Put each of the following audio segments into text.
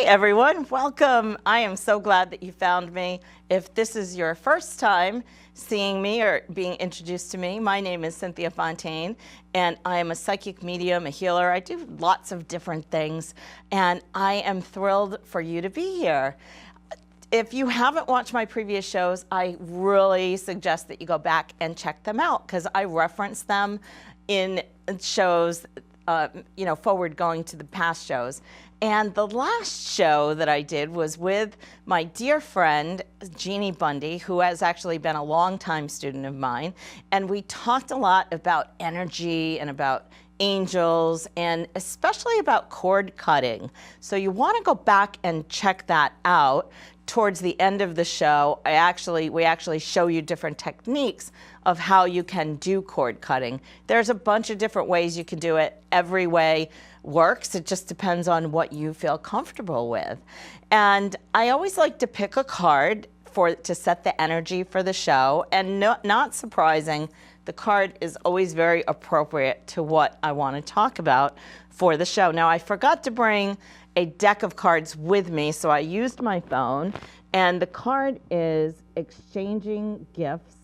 everyone, welcome. I am so glad that you found me. If this is your first time seeing me or being introduced to me, my name is Cynthia Fontaine, and I am a psychic medium, a healer. I do lots of different things, and I am thrilled for you to be here. If you haven't watched my previous shows, I really suggest that you go back and check them out because I reference them in shows, forward going to the past shows. And the last show that I did was with my dear friend, Jeannie Bundy, who has actually been a longtime student of mine. And we talked a lot about energy and about angels and especially about cord cutting. So you want to go back and check that out. Towards the end of the show, we actually show you different techniques of how you can do cord cutting. There's a bunch of different ways you can do it. Every way works. It just depends on what you feel comfortable with. And I always like to pick a card to set the energy for the show. And not surprising, the card is always very appropriate to what I want to talk about for the show. Now, I forgot to bring a deck of cards with me, so I used my phone. And the card is Exchanging Gifts.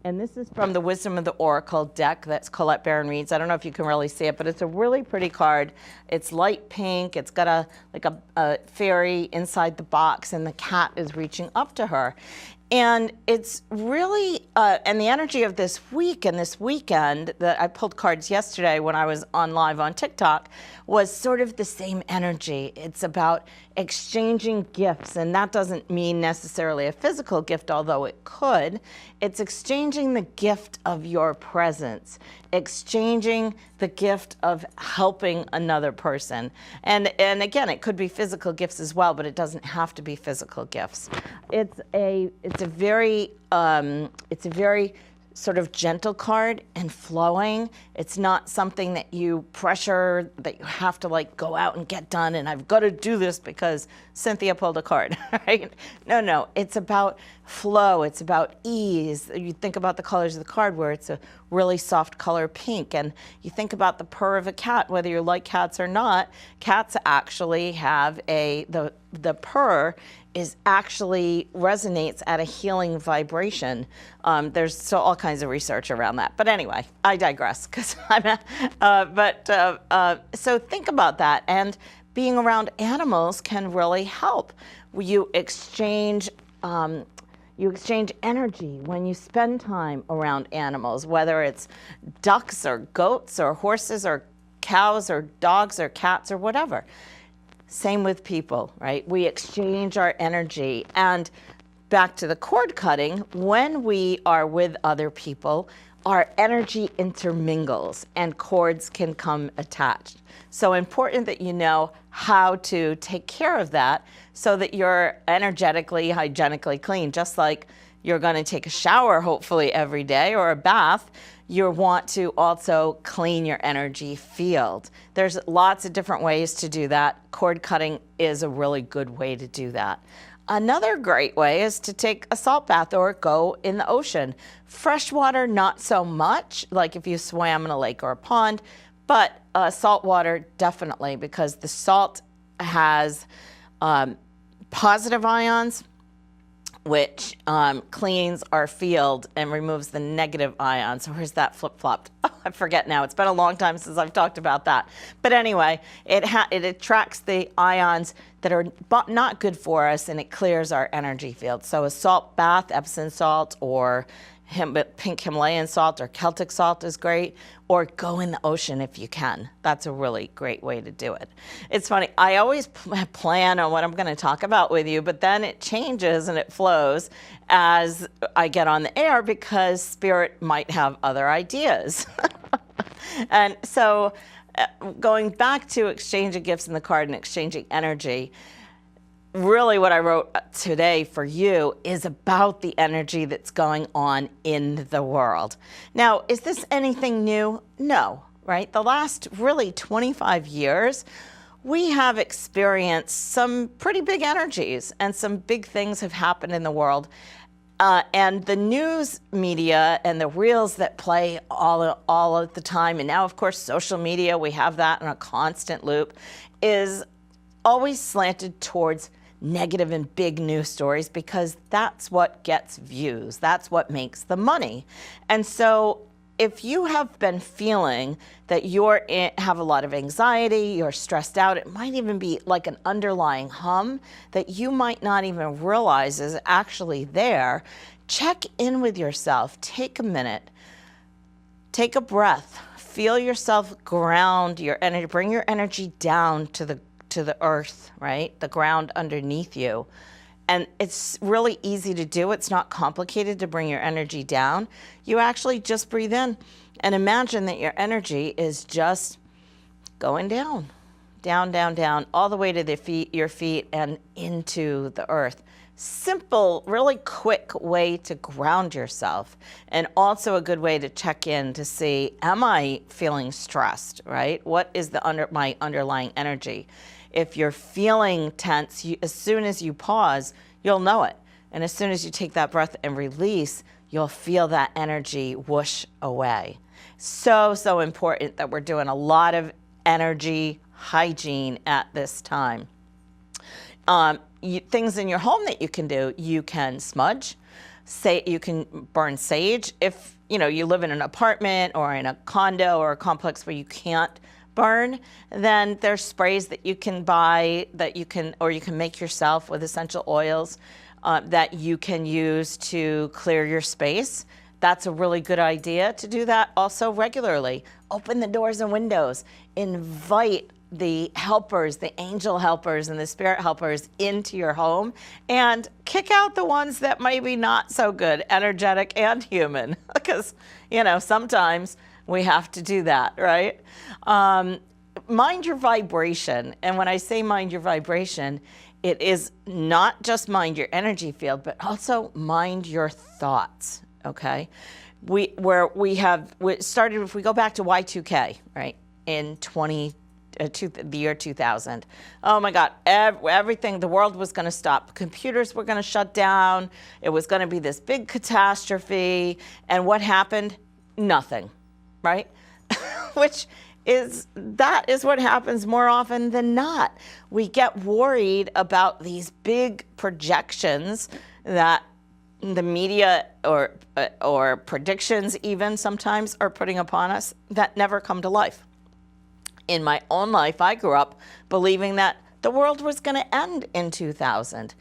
And this is from the Wisdom of the Oracle deck that's Colette Baron reads. I don't know if you can really see it, but it's a really pretty card. It's light pink. It's got a fairy inside the box, and the cat is reaching up to her. And it's really, and the energy of this week and this weekend that I pulled cards yesterday when I was on live on TikTok was sort of the same energy. It's about exchanging gifts, and that doesn't mean necessarily a physical gift, although it could. It's exchanging the gift of your presence, exchanging the gift of helping another person. And again, it could be physical gifts as well, but it doesn't have to be physical gifts. It's a very sort of gentle card and flowing. It's not something that you pressure, that you have to like go out and get done and I've got to do this because Cynthia pulled a card, right? No, it's about flow. It's about ease. You think about the colors of the card where it's a really soft color pink, and you think about the purr of a cat, whether you like cats or not. Cats actually have the purr is actually resonates at a healing vibration. There's all kinds of research around that. But anyway, I digress because so think about that. And being around animals can really help. You exchange energy when you spend time around animals, whether it's ducks or goats or horses or cows or dogs or cats or whatever. Same with people, right? We exchange our energy. And back to the cord cutting, when we are with other people, our energy intermingles and cords can come attached. So important that you know how to take care of that so that you're energetically, hygienically clean. Just like you're going to take a shower, hopefully, every day or a bath, you want to also clean your energy field. There's lots of different ways to do that. Cord cutting is a really good way to do that. Another great way is to take a salt bath or go in the ocean. Freshwater, not so much, like if you swam in a lake or a pond, but salt water, definitely, because the salt has positive ions, which cleans our field and removes the negative ions. So where's that flip-flopped? Oh, I forget now. It's been a long time since I've talked about that. But anyway, it attracts the ions that are not good for us, and it clears our energy field. So a salt bath, Epsom salt, or pink Himalayan salt or Celtic salt is great, or go in the ocean if you can. That's a really great way to do it. It's funny, I always plan on what I'm going to talk about with you, but then it changes and it flows as I get on the air because Spirit might have other ideas. And so going back to exchanging gifts in the card and exchanging energy, really what I wrote today for you is about the energy that's going on in the world. Now, is this anything new? No, right? The last really 25 years, we have experienced some pretty big energies and some big things have happened in the world. And the news media and the reels that play all of the time, and now, of course, social media, we have that in a constant loop, is always slanted towards negative and big news stories because that's what gets views. That's what makes the money. And so if you have been feeling that have a lot of anxiety, you're stressed out, it might even be like an underlying hum that you might not even realize is actually there. Check in with yourself. Take a minute. Take a breath. Feel yourself ground your energy. Bring your energy down to the earth, right? The ground underneath you. And it's really easy to do. It's not complicated to bring your energy down. You actually just breathe in and imagine that your energy is just going down, down, down, down, all the way to your feet and into the earth. Simple, really quick way to ground yourself, and also a good way to check in to see, am I feeling stressed, right? What is my underlying energy? If you're feeling tense, as soon as you pause, you'll know it. And as soon as you take that breath and release, you'll feel that energy whoosh away. So, so important that we're doing a lot of energy hygiene at this time. Things in your home that you can do, you can smudge, you can burn sage. If you live in an apartment or in a condo or a complex where you can't burn, then there's sprays that you can buy or you can make yourself with essential oils that you can use to clear your space. That's a really good idea to do that also regularly. Open the doors and windows. Invite the helpers, the angel helpers and the spirit helpers into your home, and kick out the ones that may be not so good, energetic and human, because, sometimes we have to do that, right? Mind your vibration. And when I say mind your vibration, it is not just mind your energy field, but also mind your thoughts, okay? We started, if we go back to Y2K, right, in the year 2000. Oh my God, everything, the world was going to stop. Computers were going to shut down. It was going to be this big catastrophe. And what happened? Nothing, right? That is what happens more often than not. We get worried about these big projections that the media or predictions even sometimes are putting upon us that never come to life. In my own life, I grew up believing that the world was going to end in 2000.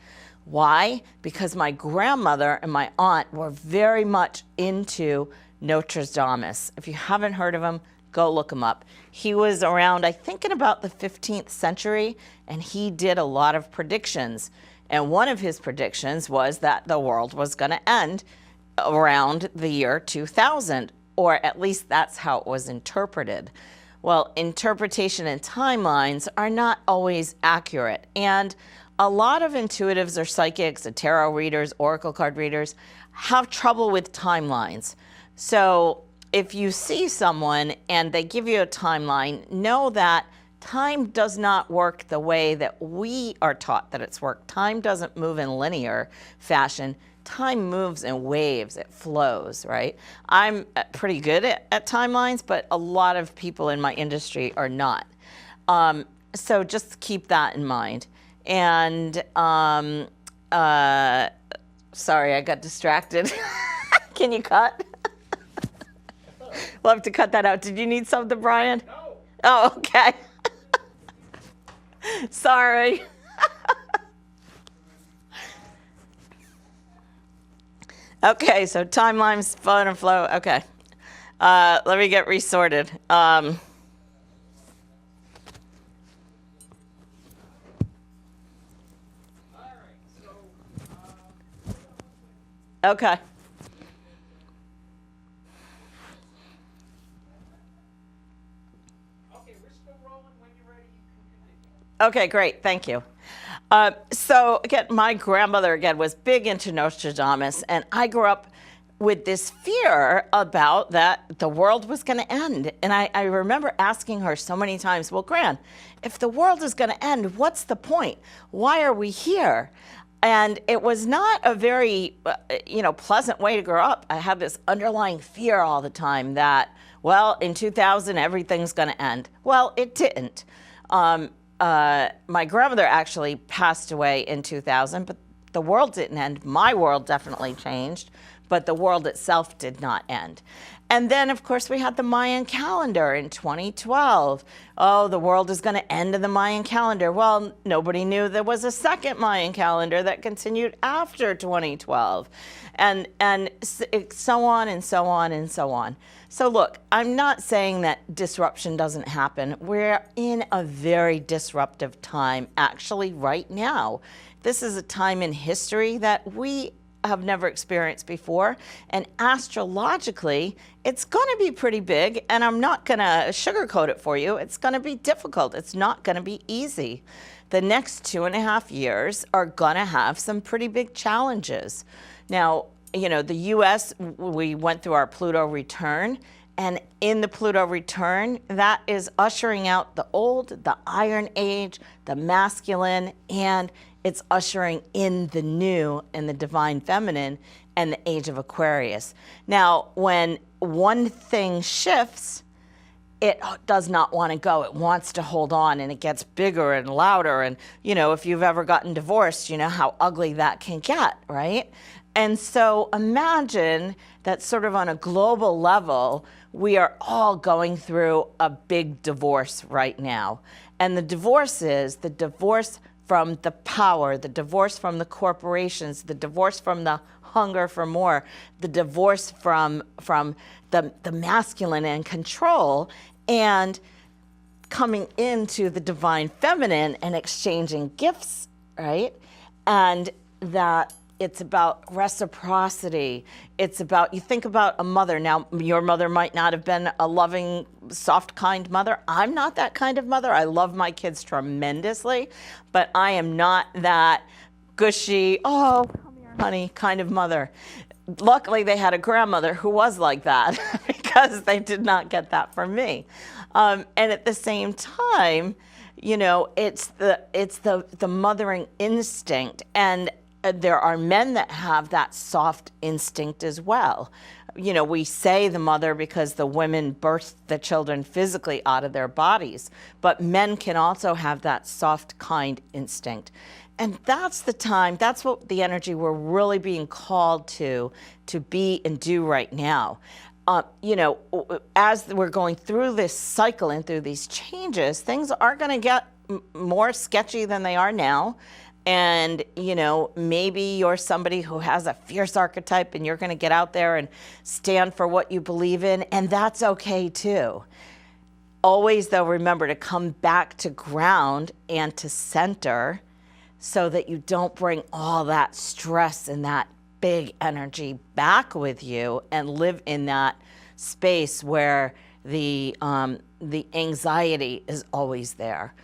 Why? Because my grandmother and my aunt were very much into Nostradamus. If you haven't heard of him, go look him up. He was around, I think, in about the 15th century, and he did a lot of predictions. And one of his predictions was that the world was going to end around the year 2000, or at least that's how it was interpreted. Well, interpretation and timelines are not always accurate. And a lot of intuitives or psychics, or tarot readers, oracle card readers, have trouble with timelines. So if you see someone and they give you a timeline, know that time does not work the way that we are taught that it's worked. Time doesn't move in linear fashion. Time moves in waves, it flows, right? I'm pretty good at timelines, but a lot of people in my industry are not. So just keep that in mind. And sorry, I got distracted. Can you cut? We'll have to cut that out. Did you need something, Brian? No. Oh, okay. Sorry. Okay, so timelines, flow and flow. Okay. Let me get resorted. Okay. Okay, we're still rolling. When you're ready, you can continue. Okay, great. Thank you. So again, my grandmother was big into Nostradamus, and I grew up with this fear about that the world was going to end. And I remember asking her so many times, well, Gran, if the world is going to end, what's the point? Why are we here? And it was not a very, pleasant way to grow up. I had this underlying fear all the time that, well, in 2000, everything's going to end. Well, it didn't. my grandmother actually passed away in 2000, but the world didn't end. My world definitely changed, but the world itself did not end. And then, of course, we had the Mayan calendar in 2012. Oh, the world is going to end in the Mayan calendar. Well, nobody knew there was a second Mayan calendar that continued after 2012. And so on and so on and so on. So look, I'm not saying that disruption doesn't happen. We're in a very disruptive time, actually, right now. This is a time in history that we have never experienced before, and astrologically it's going to be pretty big, and I'm not going to sugarcoat it for you. It's going to be difficult. It's not going to be easy. The next 2.5 years are going to have some pretty big challenges. Now, you know, the US, we went through our Pluto return, and in the Pluto return, that is ushering out the old, the Iron Age, the masculine, and it's ushering in the new and the divine feminine and the age of Aquarius. Now, when one thing shifts, it does not want to go. It wants to hold on, and it gets bigger and louder. And, you know, if you've ever gotten divorced, you know how ugly that can get, right? And so imagine that sort of on a global level, we are all going through a big divorce right now. And the divorce is the divorce from the power, the divorce from the corporations, the divorce from the hunger for more, the divorce from the masculine and control, and coming into the divine feminine and exchanging gifts, right? And that it's about reciprocity. It's about, you think about a mother. Now, your mother might not have been a loving, soft, kind mother. I'm not that kind of mother. I love my kids tremendously, but I am not that gushy, oh, come here, honey, kind of mother. Luckily, they had a grandmother who was like that because they did not get that from me. And at the same time, you know, it's the mothering instinct, and there are men that have that soft instinct as well. You know, we say the mother because the women birth the children physically out of their bodies, but men can also have that soft, kind instinct. And that's the time, that's what the energy we're really being called to be and do right now. You know, as we're going through this cycle and through these changes, things are going to get more sketchy than they are now. And, you know, maybe you're somebody who has a fierce archetype and you're going to get out there and stand for what you believe in, and that's okay too. Always, though, remember to come back to ground and to center so that you don't bring all that stress and that big energy back with you and live in that space where the anxiety is always there.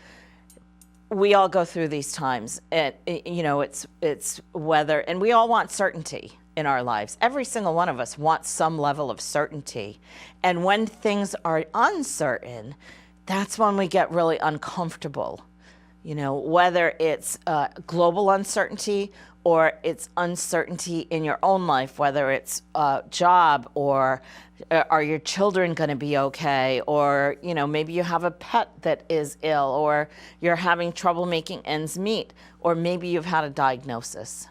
We all go through these times. You know, it's whether, and we all want certainty in our lives. Every single one of us wants some level of certainty. And when things are uncertain, that's when we get really uncomfortable. You know, whether it's global uncertainty or it's uncertainty in your own life, whether it's a job or are your children going to be okay, or, you know, maybe you have a pet that is ill, or you're having trouble making ends meet, or maybe you've had a diagnosis.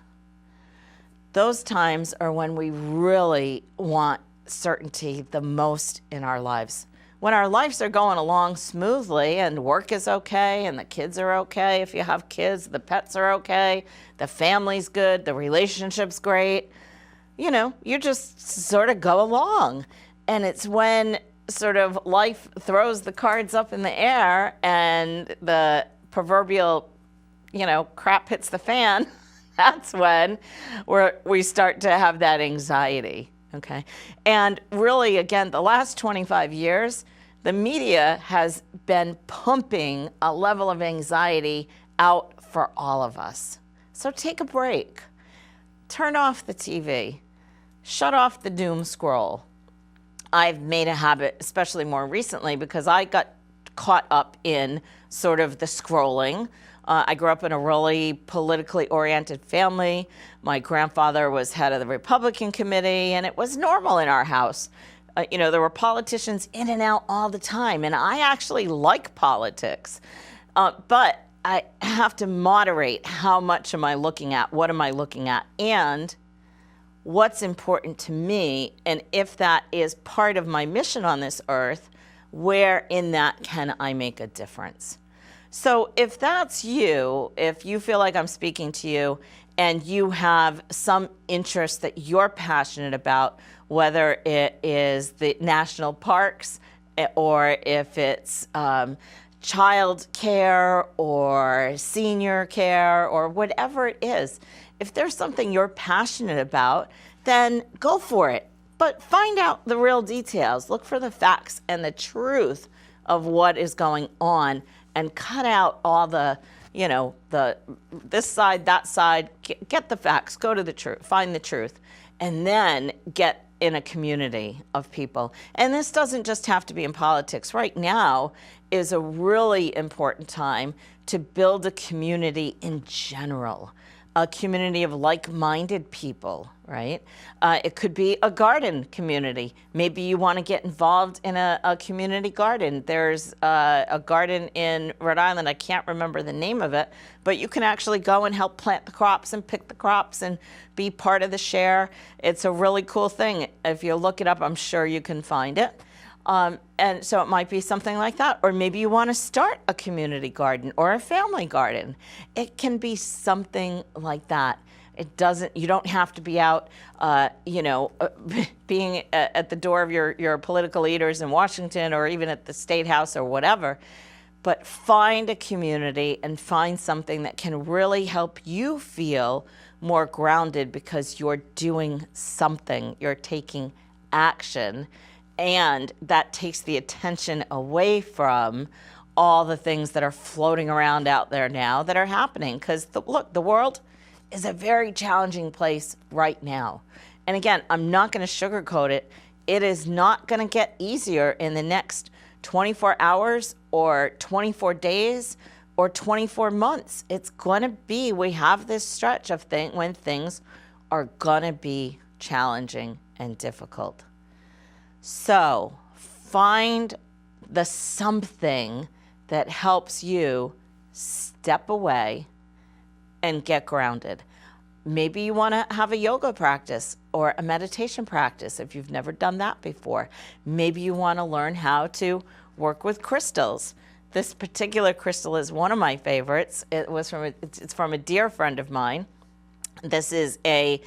Those times are when we really want certainty the most in our lives. When our lives are going along smoothly and work is okay and the kids are okay, if you have kids, the pets are okay, the family's good, the relationship's great, you know, you just sort of go along. And it's when sort of life throws the cards up in the air and the proverbial, you know, crap hits the fan, that's when we start to have that anxiety, okay? And really, again, the last 25 years, the media has been pumping a level of anxiety out for all of us. So take a break. Turn off the TV. Shut off the doom scroll. I've made a habit, especially more recently, because I got caught up in sort of the scrolling. I grew up in a really politically oriented family. My grandfather was head of the Republican committee, and it was normal in our house. You know, there were politicians in and out all the time, and I actually like politics. But I have to moderate how much am I looking at, what am I looking at, and what's important to me, and if that is part of my mission on this earth, where in that can I make a difference? So if that's you, if you feel like I'm speaking to you and you have some interest that you're passionate about, whether it is the national parks or if it's child care or senior care or whatever it is, if there's something you're passionate about, then go for it. But find out the real details. Look for the facts and the truth of what is going on, and cut out all the, this side, that side. Get the facts, go to the truth, find the truth, and then get in a community of people. And this doesn't just have to be in politics. Right now is a really important time to build a community in general, a community of like-minded people, right? It could be a garden community. Maybe you want to get involved in a community garden. There's a garden in Rhode Island, I can't remember the name of it, but you can actually go and help plant the crops and pick the crops and be part of the share. It's a really cool thing. If you look it up, I'm sure you can find it. And so it might be something like that. Or maybe you want to start a community garden or a family garden. It can be something like that. You don't have to be out, being at the door of your political leaders in Washington or even at the State House or whatever. But find a community and find something that can really help you feel more grounded because you're doing something, you're taking action. And that takes the attention away from all the things that are floating around out there now that are happening. Because look, the world is a very challenging place right now. And again, I'm not going to sugarcoat it. It is not going to get easier in the next 24 hours or 24 days or 24 months. It's going to be, we have this stretch of when things are going to be challenging and difficult. So find the something that helps you step away and get grounded. Maybe you want to have a yoga practice or a meditation practice if you've never done that before. Maybe you want to learn how to work with crystals. This particular crystal is one of my favorites. It's from a dear friend of mine. This is a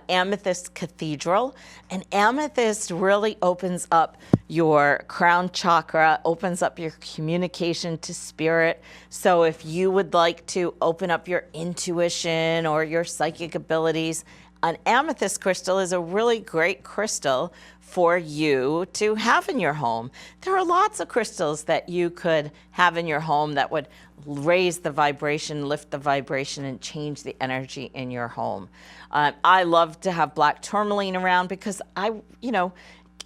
amethyst cathedral. And amethyst really opens up your crown chakra, opens up your communication to spirit. So if you would like to open up your intuition or your psychic abilities, an amethyst crystal is a really great crystal for you to have in your home. There are lots of crystals that you could have in your home that would raise the vibration, lift the vibration, and change the energy in your home. I love to have black tourmaline around because I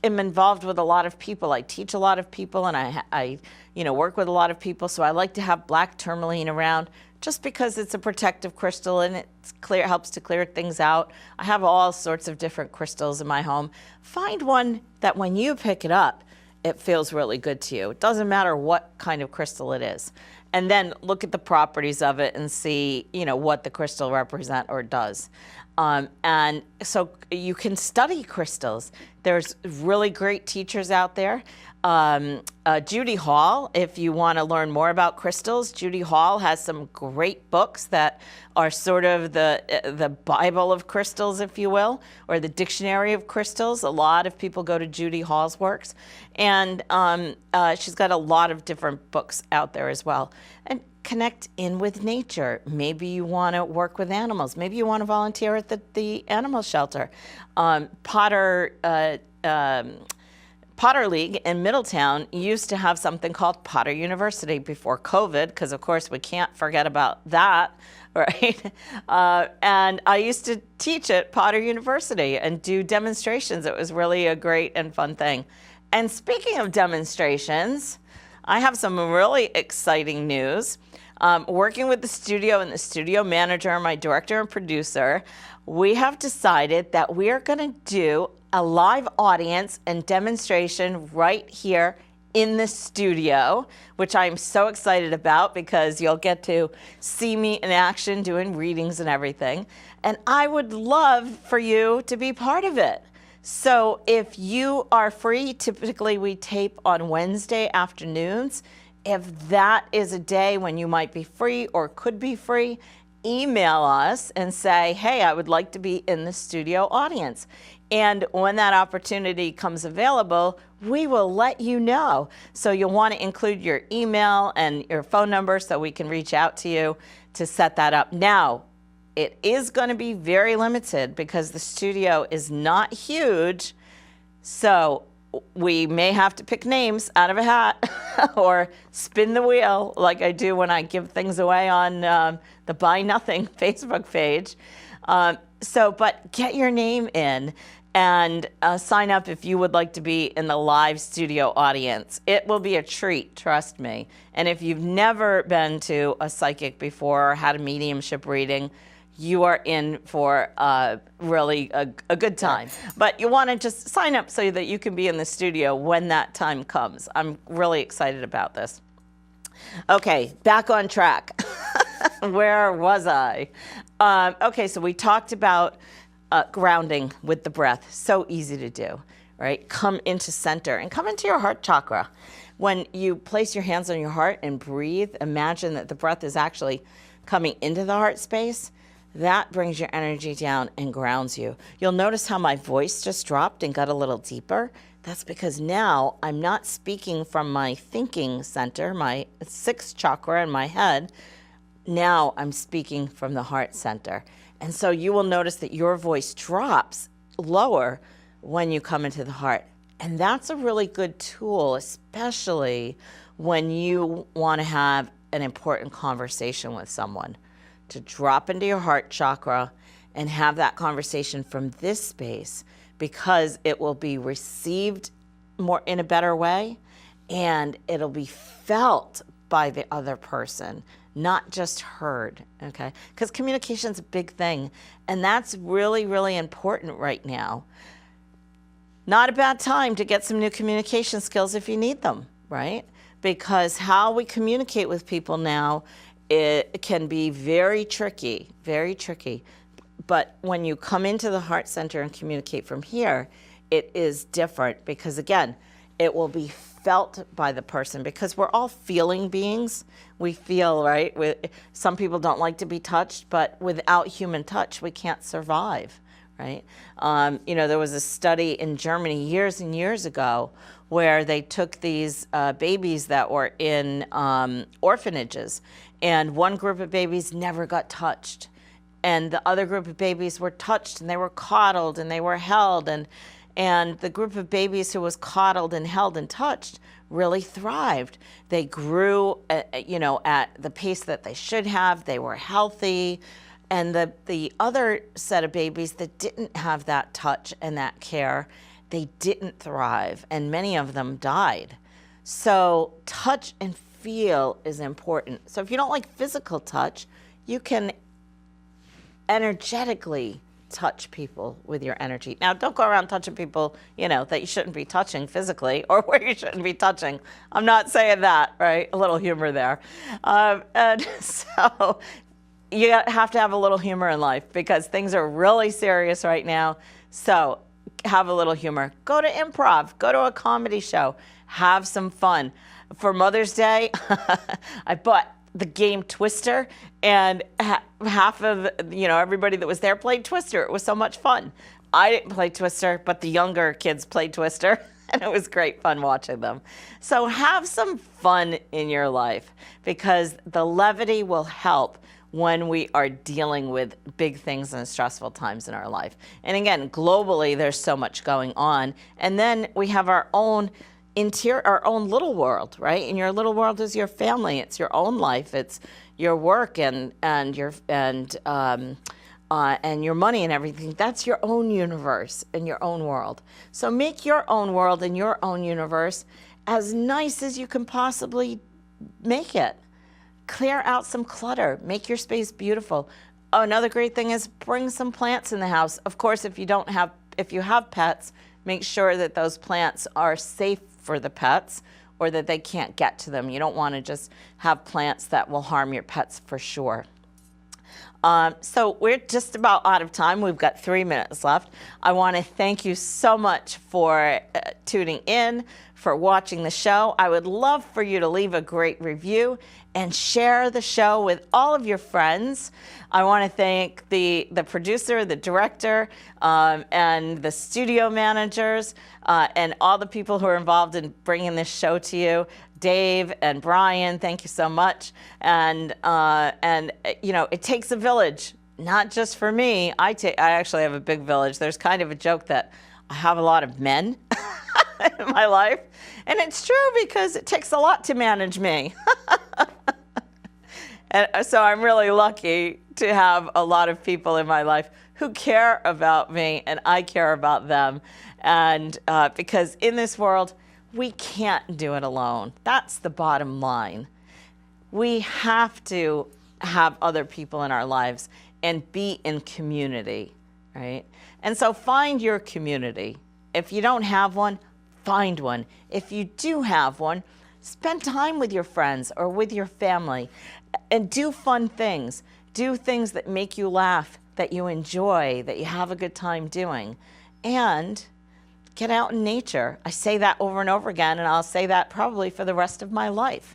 am involved with a lot of people. I teach a lot of people, and I work with a lot of people. So I like to have black tourmaline around just because it's a protective crystal and helps to clear things out. I have all sorts of different crystals in my home. Find one that when you pick it up, it feels really good to you. It doesn't matter what kind of crystal it is. And then look at the properties of it and see, what the crystal represents or does. And so you can study crystals. There's really great teachers out there. Judy Hall, if you want to learn more about crystals, Judy Hall has some great books that are sort of the Bible of crystals, if you will, or the dictionary of crystals. A lot of people go to Judy Hall's works. And she's got a lot of different books out there as well. And connect in with nature. Maybe you want to work with animals. Maybe you want to volunteer at the animal shelter. Potter League in Middletown used to have something called Potter University before COVID, because of course we can't forget about that, right? And I used to teach at Potter University and do demonstrations. It was really a great and fun thing. And speaking of demonstrations, I have some really exciting news. Working with the studio and the studio manager, my director and producer, we have decided that we are going to do a live audience and demonstration right here in the studio, which I'm so excited about because you'll get to see me in action doing readings and everything. And I would love for you to be part of it. So if you are free, typically we tape on Wednesday afternoons. If that is a day when you might be free or could be free, email us and say, hey, I would like to be in the studio audience. And when that opportunity comes available, we will let you know. So you'll want to include your email and your phone number so we can reach out to you to set that up. Now, it is going to be very limited because the studio is not huge. So we may have to pick names out of a hat or spin the wheel like I do when I give things away on the Buy Nothing Facebook page. But get your name in and sign up if you would like to be in the live studio audience. It will be a treat, trust me. And if you've never been to a psychic before or had a mediumship reading, you are in for really a good time. But you want to just sign up so that you can be in the studio when that time comes. I'm really excited about this. Okay, back on track. Where was I? Okay, so we talked about grounding with the breath. So easy to do, right? Come into center and come into your heart chakra. When you place your hands on your heart and breathe, imagine that the breath is actually coming into the heart space. That brings your energy down and grounds you. You'll notice how my voice just dropped and got a little deeper. That's because now I'm not speaking from my thinking center, my sixth chakra in my head. Now I'm speaking from the heart center. And so you will notice that your voice drops lower when you come into the heart. And that's a really good tool, especially when you want to have an important conversation with someone. To drop into your heart chakra and have that conversation from this space, because it will be received more in a better way and it'll be felt by the other person, not just heard, okay? Because communication's a big thing, and that's really, really important right now. Not a bad time to get some new communication skills if you need them, right? Because how we communicate with people now, it can be very tricky, very tricky. But when you come into the heart center and communicate from here, it is different because, again, it will be felt by the person because we're all feeling beings. We feel, right? Some people don't like to be touched, but without human touch, we can't survive, right? There was a study in Germany years and years ago where they took these babies that were in orphanages, and one group of babies never got touched. And the other group of babies were touched and they were coddled and they were held. And the group of babies who was coddled and held and touched really thrived. They grew, at the pace that they should have. They were healthy. And the other set of babies that didn't have that touch and that care, they didn't thrive. And many of them died. So touch and feel is important. So if you don't like physical touch, you can energetically touch people with your energy. Now, don't go around touching people, that you shouldn't be touching physically or where you shouldn't be touching. I'm not saying that, right? A little humor there. And so you have to have a little humor in life because things are really serious right now. So have a little humor. Go to improv. Go to a comedy show. Have some fun. For Mother's Day, I bought the game Twister, and half of everybody that was there played Twister. It was so much fun. I didn't play Twister, but the younger kids played Twister, and it was great fun watching them. So have some fun in your life because the levity will help when we are dealing with big things and stressful times in our life. And again, globally, there's so much going on. And then we have our own our own little world, right? And your little world is your family. It's your own life. It's your work and your money and everything. That's your own universe and your own world. So make your own world and your own universe as nice as you can possibly make it. Clear out some clutter. Make your space beautiful. Another great thing is bring some plants in the house. Of course, if you have pets, make sure that those plants are safe for the pets or that they can't get to them. You don't want to just have plants that will harm your pets for sure. So we're just about out of time. We've got 3 minutes left. I want to thank you so much for tuning in, for watching the show. I would love for you to leave a great review and share the show with all of your friends. I want to thank the producer, the director, and the studio managers, and all the people who are involved in bringing this show to you. Dave and Brian, thank you so much. And you know, it takes a village, not just for me. I actually have a big village. There's kind of a joke that I have a lot of men in my life, and it's true because it takes a lot to manage me. And so I'm really lucky to have a lot of people in my life who care about me, and I care about them. And because in this world, we can't do it alone. That's the bottom line. We have to have other people in our lives and be in community, right? And so find your community. If you don't have one, find one. If you do have one, spend time with your friends or with your family and do fun things. Do things that make you laugh, that you enjoy, that you have a good time doing. And get out in nature. I say that over and over again, and I'll say that probably for the rest of my life.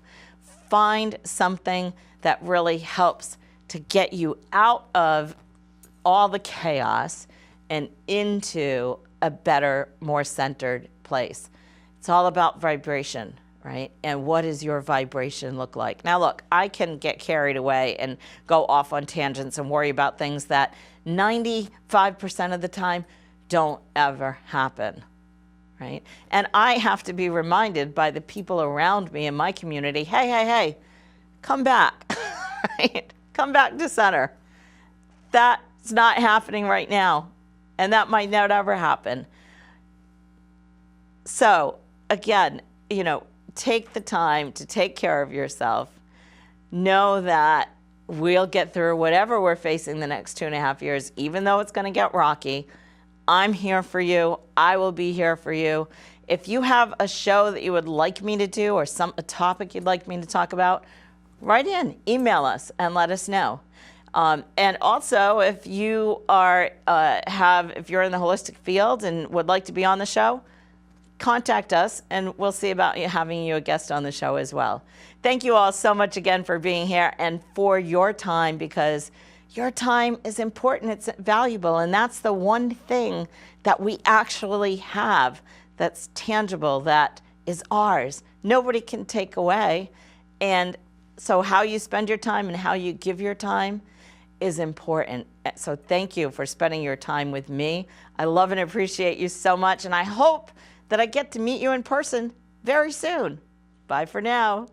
Find something that really helps to get you out of all the chaos and into a better, more centered place. It's all about vibration, right? And what does your vibration look like? Now, look, I can get carried away and go off on tangents and worry about things that 95% of the time don't ever happen, right? And I have to be reminded by the people around me in my community, hey, come back, right? Come back to center. That's not happening right now, and that might not ever happen. So again, you know, take the time to take care of yourself. Know that we'll get through whatever we're facing the next 2.5 years, even though it's going to get rocky. I'm here for you. I will be here for you. If you have a show that you would like me to do or a topic you'd like me to talk about, write in, email us, and let us know. And also, if you are if you're in the holistic field and would like to be on the show, contact us, and we'll see about having you a guest on the show as well. Thank you all so much again for being here and for your time, because your time is important, it's valuable, and that's the one thing that we actually have that's tangible, that is ours. Nobody can take away. And so how you spend your time and how you give your time is important. So thank you for spending your time with me. I love and appreciate you so much, and I hope that I get to meet you in person very soon. Bye for now.